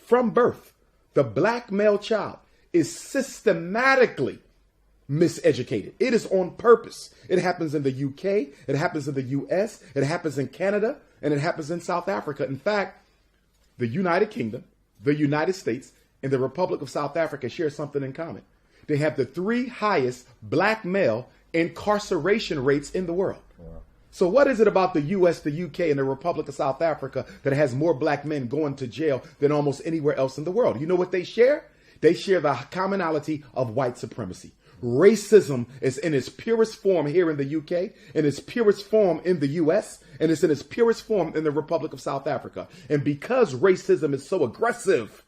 from birth, the black male child is systematically miseducated. It is on purpose. It happens in the UK, it happens in the US, it happens in Canada, and it happens in South Africa. In fact, the United Kingdom, the United States, and the Republic of South Africa share something in common. They have the 3 highest black male incarceration rates in the world. Wow. So what is it about the US, the UK, and the Republic of South Africa that has more black men going to jail than almost anywhere else in the world? You know what they share? They share the commonality of white supremacy. Racism is in its purest form here in the UK, in its purest form in the US, and it's in its purest form in the Republic of South Africa. And because racism is so aggressive,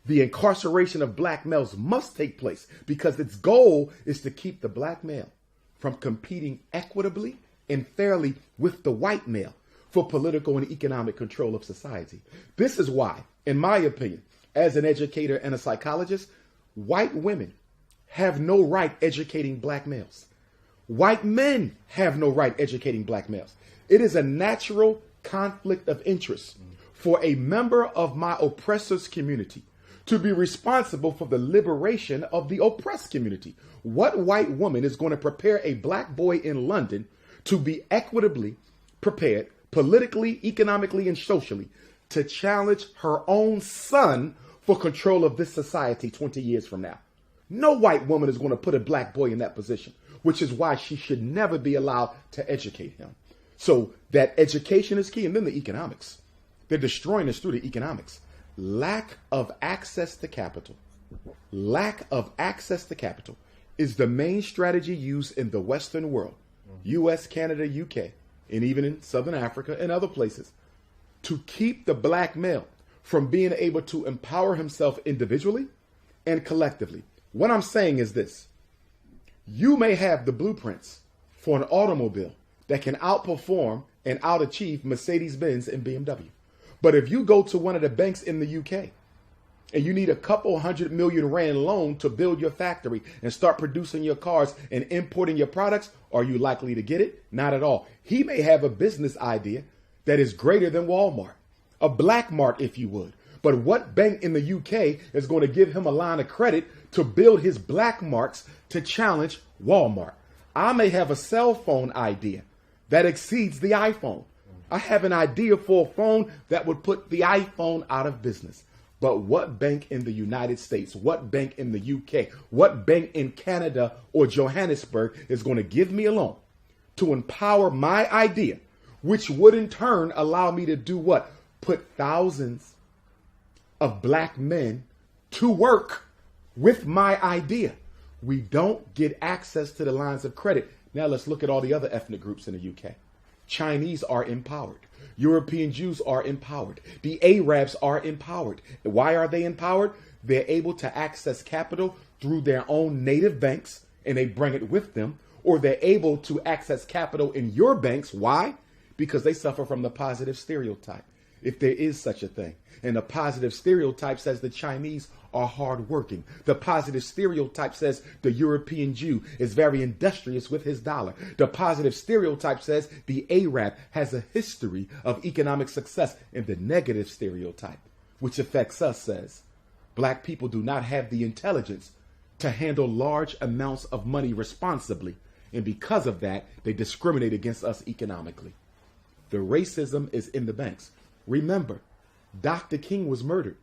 the incarceration of black males must take place because its goal is to keep the black male from competing equitably and fairly with the white male for political and economic control of society. This is why, in my opinion, as an educator and a psychologist, white women have no right educating black males. White men have no right educating black males. It is a natural conflict of interest for a member of my oppressor's community to be responsible for the liberation of the oppressed community. What white woman is going to prepare a black boy in London to be equitably prepared, politically, economically, and socially, to challenge her own son for control of this society 20 years from now? No white woman is going to put a black boy in that position, which is why she should never be allowed to educate him. So that education is key. And then the economics. They're destroying us through the economics. Lack of access to capital. Lack of access to capital is the main strategy used in the Western world, US, Canada, UK, and even in Southern Africa and other places, to keep the black male from being able to empower himself individually and collectively. What I'm saying is this: you may have the blueprints for an automobile that can outperform and outachieve Mercedes-Benz and BMW. But if you go to one of the banks in the UK and you need a couple $100 million rand loan to build your factory and start producing your cars and importing your products, are you likely to get it? Not at all. He may have a business idea that is greater than Walmart, a black mart, if you would. But what bank in the UK is going to give him a line of credit to build his black marks to challenge Walmart? I may have a cell phone idea that exceeds the iPhone. I have an idea for a phone that would put the iPhone out of business. But what bank in the United States, what bank in the UK, what bank in Canada or Johannesburg is going to give me a loan to empower my idea, which would in turn allow me to do what? Put thousands of black men to work with my idea. We don't get access to the lines of credit. Now let's look at all the other ethnic groups in the UK. Chinese are empowered. European Jews are empowered. The Arabs are empowered. Why are they empowered? They're able to access capital through their own native banks and they bring it with them, or they're able to access capital in your banks. Why? Because they suffer from the positive stereotype, if there is such a thing. And the positive stereotype says the Chinese are hardworking. The positive stereotype says the European Jew is very industrious with his dollar. The positive stereotype says the Arab has a history of economic success. And the negative stereotype, which affects us, says black people do not have the intelligence to handle large amounts of money responsibly. And because of that, they discriminate against us economically. The racism is in the banks. Remember, Dr. King was murdered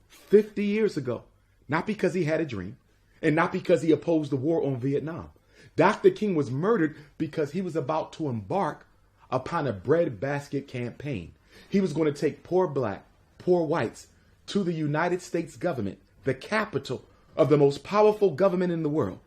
50 years ago, not because he had a dream and not because he opposed the war on Vietnam. Dr. King was murdered because he was about to embark upon a breadbasket campaign. He was going to take poor black, poor whites to the United States government, the capital of the most powerful government in the world.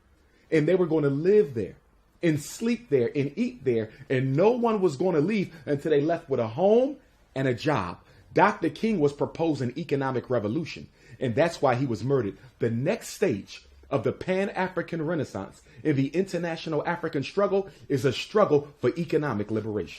And they were going to live there and sleep there and eat there. And no one was going to leave until they left with a home and a job. Dr. King was proposing economic revolution, and that's why he was murdered. The next stage of the Pan-African Renaissance in the international African struggle is a struggle for economic liberation.